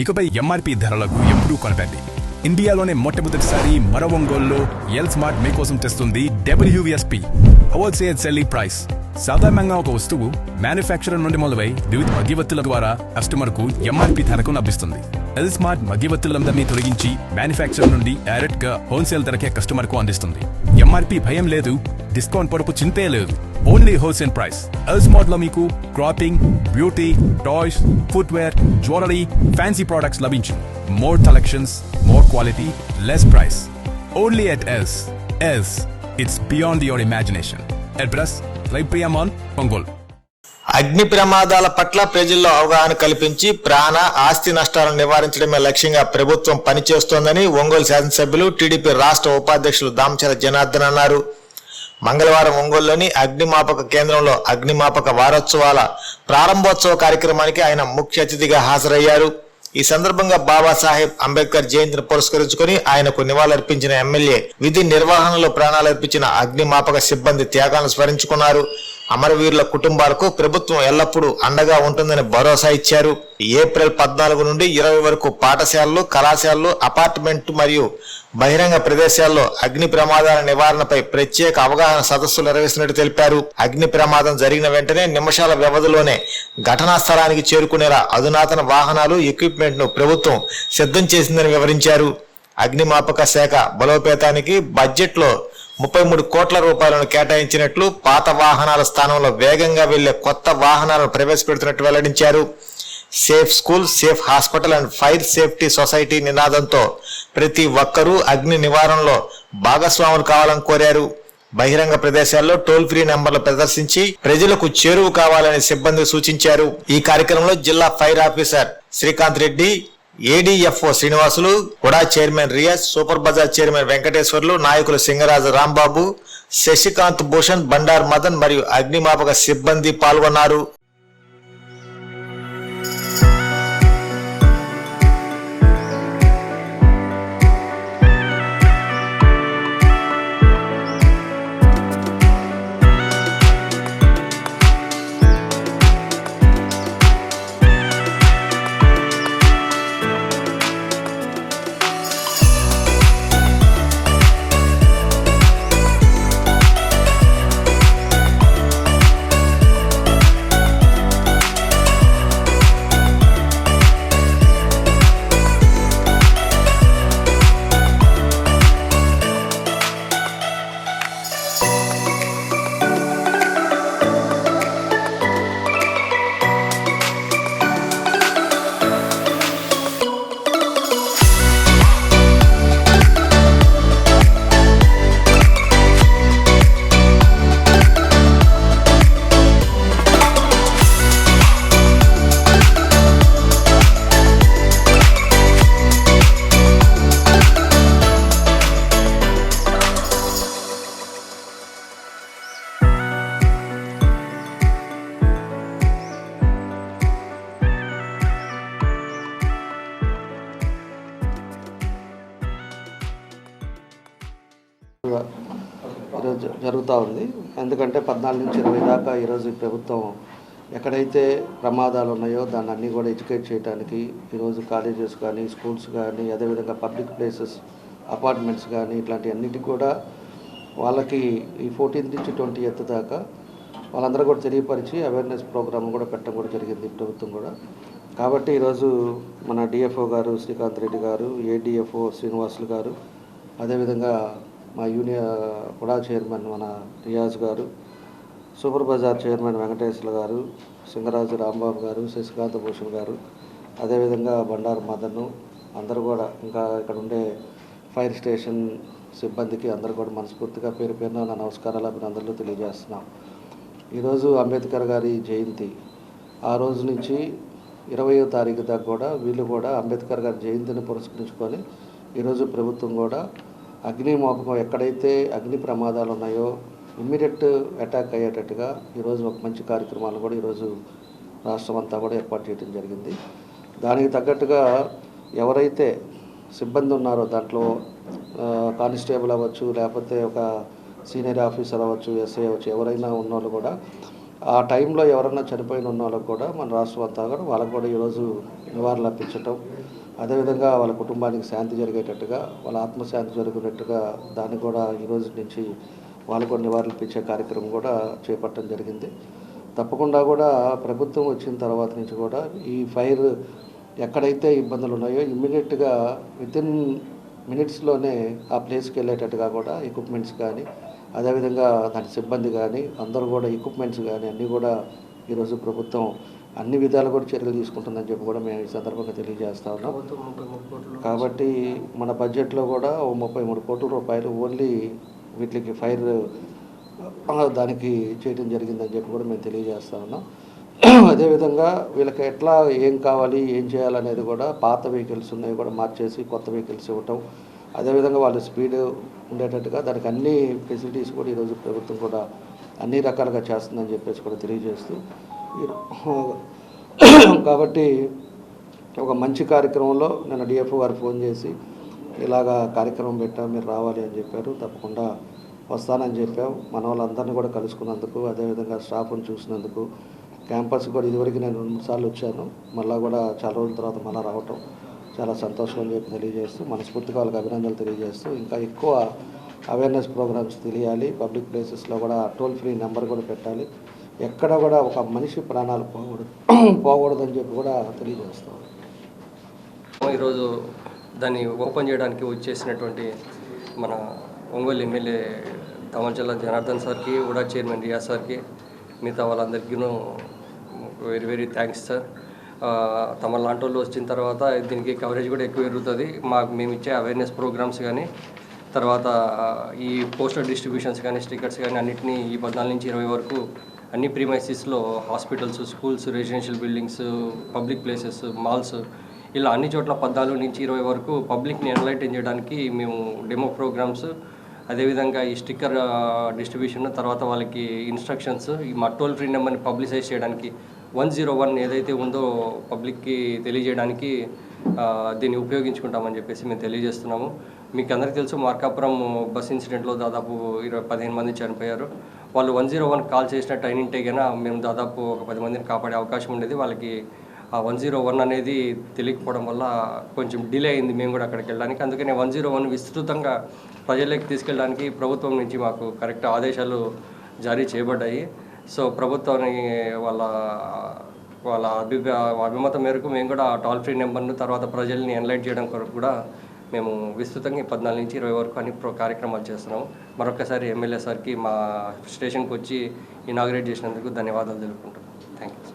ఇకపై ఎంఆర్పి ధరలకు ఎప్పుడూ కొనకండి. ఇండియాలోనే మొట్టమొదటిసారి మన ఒంగోలులో ఎల్ స్మార్ట్ మీకోసం తెస్తుంది WSP హోల్సేల్ సెల్లింగ్ ప్రైస్. సాధారణంగా ఒక వస్తువు మ్యానుఫ్యాక్చరర్ నుండి మొదలై వివిధ మధ్యవర్తుల ద్వారా కస్టమర్ కు ఎంఆర్పి ధరకు లభిస్తుంది. ఎల్ స్మార్ట్ మధ్యవర్తులందరినీ తొలగించి మ్యానుఫ్యాక్చరర్ నుండి డైరెక్ట్ గా హోల్సేల్ ధరకే కస్టమర్ కు అందిస్తుంది. ఎంఆర్పి భయం లేదు, డిస్కౌంట్ పొరపు చింతే లేదు. Only wholesale price. L smart లో మీకు clothing, beauty, toys, footwear, jewellery, fancy products లభించు. More collections, more quality, less price. Only at L's. L's, it's beyond your imagination. Address లైప్రియామాన్, ఒంగోలు. అగ్ని ప్రమాదాల పట్ల ప్రజల్లో అవగాహన కల్పించి ప్రాణ ఆస్తి నష్టాలను నివారించడమే లక్ష్యంగా ప్రభుత్వం పనిచేస్తోందని ఒంగోలు శాసనసభ్యులు టీడీపీ రాష్ట్ర ఉపాధ్యక్షులు దామచల జనార్దన్ అన్నారు. మంగళవారం ఒంగోలులోని అగ్నిమాపక కేంద్రంలో అగ్నిమాపక వారోత్సవాల ప్రారంభోత్సవ కార్యక్రమానికి ఆయన ముఖ్య అతిథిగా హాజరయ్యారు. ఈ సందర్భంగా బాబాసాహెబ్ అంబేద్కర్ జయంతిని పురస్కరించుకుని ఆయనకు నివాళులర్పించిన ఎమ్మెల్యే విధి నిర్వహణలో ప్రాణాలర్పించిన అగ్నిమాపక సిబ్బంది త్యాగాలను స్మరించుకున్నారు. అమరవీరుల కుటుంబాలకు ప్రభుత్వం ఎల్లప్పుడూ అండగా ఉంటుందని భరోసా ఇచ్చారు. ఏప్రిల్ 14 నుండి 20 వరకు పాఠశాలలు, కళాశాలలు, అపార్ట్మెంట్ మరియు బహిరంగ ప్రదేశాల్లో అగ్ని ప్రమాదాల నివారణపై ప్రత్యేక అవగాహన సదస్సులు నిర్వహిస్తున్నట్టు తెలిపారు. అగ్ని ప్రమాదం జరిగిన వెంటనే నిమిషాల వ్యవధిలోనే ఘటనా స్థలానికి చేరుకునేలా అధునాతన వాహనాలు, ఎక్విప్మెంట్ ను ప్రభుత్వం సిద్ధం చేసిందని వివరించారు. అగ్నిమాపక శాఖ బలోపేతానికి బడ్జెట్ లో 33 కోట్ల రూపాయలను కేటాయించినట్లు, పాత వాహనాల స్థానంలో వేగంగా వెళ్లే కొత్త వాహనాలను ప్రవేశపెడుతున్నట్టు వెల్లడించారు. Safe school, safe hospital and fire safety society నినాదంతో ప్రతి ఒక్కరూ అగ్ని నివారణలో భాగస్వాములు కావాలని కోరారు. బహిరంగ ప్రదేశాల్లో టోల్ ఫ్రీ నెంబర్లు ప్రదర్శించి ప్రజలకు చేరువు కావాలని సిబ్బంది సూచించారు. ఈ కార్యక్రమంలో జిల్లా ఫైర్ ఆఫీసర్ శ్రీకాంత్ రెడ్డి, ఏడీఎఫ్ఓ శ్రీనివాసులు, కూడా chairman Riyaz, super Bazar chairman Venkateswarlu, నాయకులు సింగరాజు రాంబాబు, శశికాంత్ భూషణ్, బండార్ మదన్ మరియు అగ్నిమాపక సిబ్బంది పాల్గొన్నారు. ఈరోజు జరుగుతూ ఉంది. ఎందుకంటే 14 నుంచి 20 దాకా ఈరోజు ఈ ప్రభుత్వం ఎక్కడైతే ప్రమాదాలు ఉన్నాయో దాన్ని అన్నీ కూడా ఎడ్యుకేట్ చేయడానికి ఈరోజు కాలేజెస్ కానీ, స్కూల్స్ కానీ, అదేవిధంగా పబ్లిక్ ప్లేసెస్, అపార్ట్మెంట్స్ కానీ ఇట్లాంటి అన్నిటికీ కూడా వాళ్ళకి ఈ 14th నుంచి 20th దాకా వాళ్ళందరూ కూడా తెలియపరిచి అవేర్నెస్ ప్రోగ్రామ్ కూడా పెట్టడం కూడా జరిగింది ప్రభుత్వం కూడా. కాబట్టి ఈరోజు మన డిఎఫ్ఓ గారు శ్రీకాంత్ రెడ్డి గారు, ఏడిఎఫ్ఓ శ్రీనివాసులు గారు, అదేవిధంగా మా యూనియన్ కూడా చైర్మన్ మన రియాజ్ గారు, సూపర్ బజార్ చైర్మన్ వెంకటేశ్వర గారు, సింగరాజు రాంబాబు గారు, శశికాంత్ భూషణ్ గారు, అదేవిధంగా బండారు మదను, అందరూ కూడా ఇంకా ఇక్కడ ఉండే ఫైర్ స్టేషన్ సిబ్బందికి అందరూ కూడా మనస్ఫూర్తిగా పేరు పేరున నా నమస్కారాలు, అభినందనలు తెలియజేస్తున్నాం. ఈరోజు అంబేద్కర్ గారి జయంతి. ఆ రోజు నుంచి 20వ తారీఖు దాకా కూడా వీళ్ళు కూడా అంబేద్కర్ గారి జయంతిని పురస్కరించుకొని ఈరోజు ప్రభుత్వం కూడా అగ్నిమాపకం ఎక్కడైతే అగ్ని ప్రమాదాలు ఉన్నాయో ఇమ్మీడియట్ అటాక్ అయ్యేటట్టుగా ఈరోజు ఒక మంచి కార్యక్రమాలు కూడా ఈరోజు రాష్ట్రం అంతా కూడా ఏర్పాటు చేయడం జరిగింది. దానికి తగ్గట్టుగా ఎవరైతే సిబ్బంది ఉన్నారో దాంట్లో కానిస్టేబుల్ అవ్వచ్చు, లేకపోతే ఒక సీనియర్ ఆఫీసర్ అవ్వచ్చు, ఎస్ఐ అవ్వచ్చు, ఎవరైనా ఉన్నోళ్ళు కూడా ఆ టైంలో ఎవరన్నా చనిపోయిన ఉన్న వాళ్ళకు కూడా మన రాష్ట్రం అంతా కూడా వాళ్ళకు కూడా ఈరోజు నివారణ అర్పించటం, అదేవిధంగా వాళ్ళ కుటుంబానికి శాంతి జరిగేటట్టుగా, వాళ్ళ ఆత్మశాంతి జరిగినట్టుగా దాన్ని కూడా ఈరోజు నుంచి వాళ్ళకు కూడా నివారణ ఇప్పించే కార్యక్రమం కూడా చేపట్టడం జరిగింది. తప్పకుండా కూడా ప్రభుత్వం వచ్చిన తర్వాత నుంచి కూడా ఈ ఫైర్ ఎక్కడైతే ఇబ్బందులు ఉన్నాయో ఇమ్మీడియట్గా వితిన్ మినిట్స్లోనే ఆ ప్లేస్కి వెళ్ళేటట్టుగా కూడా ఎక్విప్మెంట్స్ కానీ, అదేవిధంగా దాని సిబ్బంది కానీ అందరూ కూడా ఎక్విప్మెంట్స్ కానీ అన్నీ కూడా ఈరోజు ప్రభుత్వం అన్ని విధాలు కూడా చర్యలు తీసుకుంటుందని చెప్పి కూడా మేము ఈ సందర్భంగా తెలియజేస్తా ఉన్నాం. కాబట్టి మన బడ్జెట్లో కూడా 33 కోట్ల రూపాయలు ఓన్లీ వీటికి ఫైర్ దానికి చేయడం జరిగిందని చెప్పి కూడా మేము తెలియజేస్తా ఉన్నాం. అదేవిధంగా వీళ్ళకి ఎట్లా ఏం కావాలి ఏం చేయాలనేది కూడా పాత వెహికల్స్ ఉన్నాయి కూడా మార్చేసి కొత్త వెహికల్స్ ఇవ్వటం, అదేవిధంగా వాళ్ళు స్పీడ్ ఉండేటట్టుగా దానికి అన్ని ఫెసిలిటీస్ కూడా ఈరోజు ప్రభుత్వం కూడా అన్ని రకాలుగా చేస్తుందని చెప్పేసి కూడా తెలియజేస్తూ కాబట్టి ఒక మంచి కార్యక్రమంలో నేను డిఎఫ్ఓ గారు ఫోన్ చేసి ఇలాగా కార్యక్రమం పెట్టాం మీరు రావాలి అని చెప్పారు. తప్పకుండా వస్తానని చెప్పాం. మన వాళ్ళందరినీ కూడా కలుసుకున్నందుకు, అదేవిధంగా స్టాఫ్ని చూసినందుకు, క్యాంపస్ కూడా ఇదివరకు నేను 2 సార్లు వచ్చాను, మళ్ళీ కూడా చాలా రోజుల తర్వాత మళ్ళీ రావటం చాలా సంతోషం అని చెప్పి తెలియజేస్తూ మనస్ఫూర్తిగా వాళ్ళకి అభినందనలు తెలియజేస్తూ ఇంకా ఎక్కువ అవేర్నెస్ ప్రోగ్రామ్స్ తెలియాలి. పబ్లిక్ ప్లేసెస్లో కూడా టోల్ ఫ్రీ నెంబర్ కూడా పెట్టాలి. ఎక్కడ కూడా ఒక మనిషి ప్రాణాలు పోకూడదని చెప్పి కూడా తెలియజేస్తాం. ఈరోజు దాన్ని ఓపెన్ చేయడానికి వచ్చేసినటువంటి మన ఒంగోలు ఎమ్మెల్యే దామచర్ల జనార్దన్ సార్కి, కూడా చైర్మన్ రియాజ్ సార్కి, మిగతా వాళ్ళందరికీ వెరీ వెరీ థ్యాంక్స్ సార్. తమ లాంటి వాళ్ళు వచ్చిన తర్వాత దీనికి కవరేజ్ కూడా ఎక్కువ పెరుగుతుంది. మేము ఇచ్చే అవేర్నెస్ ప్రోగ్రామ్స్ కానీ, తర్వాత ఈ పోస్టర్ డిస్ట్రిబ్యూషన్స్ కానీ, స్టిక్కర్స్ కానీ అన్నింటినీ ఈ 14 నుంచి 20 వరకు అన్ని ప్రీమైసెస్లో hospitals, schools, residential buildings, public places, malls, ఇలా అన్ని చోట్ల 14 నుంచి 20 వరకు పబ్లిక్ని ఎన్లైటన్ చేయడానికి మేము డెమో ప్రోగ్రామ్స్, అదేవిధంగా ఈ స్టిక్కర్ డిస్ట్రిబ్యూషన్, తర్వాత వాళ్ళకి ఇన్స్ట్రక్షన్స్, ఈ మా టోల్ ఫ్రీ నెంబర్ని పబ్లిసైజ్ చేయడానికి 101 ఏదైతే ఉందో పబ్లిక్కి తెలియజేయడానికి దీన్ని ఉపయోగించుకుంటామని చెప్పేసి మేము తెలియజేస్తున్నాము. మీకు అందరికీ తెలుసు, మార్కాపురం బస్ ఇన్సిడెంట్లో దాదాపు 15 మంది చనిపోయారు. వాళ్ళు 101 కాల్ చేసిన టైం ఉంటే కన్నా మేము దాదాపు ఒక 10 మందిని కాపాడే అవకాశం ఉండేది. వాళ్ళకి ఆ 101 అనేది తెలియకపోవడం వల్ల కొంచెం డిలే అయింది మేము కూడా అక్కడికి వెళ్ళడానికి. అందుకని 101 విస్తృతంగా ప్రజల్లోకి తీసుకెళ్ళడానికి ప్రభుత్వం నుంచి మాకు కరెక్ట్ ఆదేశాలు జారీ చేయబడ్డాయి. సో ప్రభుత్వాన్ని వాళ్ళ అభిమతం మేరకు మేము కూడా టోల్ ఫ్రీ నెంబర్ను, తర్వాత ప్రజల్ని ఎన్లైట్ చేయడం కొరకు కూడా మేము విస్తృతంగా 14 నుంచి 20 వరకు అన్ని కార్యక్రమాలు చేస్తున్నాము. మరొకసారి ఎమ్మెల్యే సార్కి మా స్టేషన్కి వచ్చి ఇనాగ్రేట్ చేసినందుకు ధన్యవాదాలు తెలుపుకుంటాం. Thank you.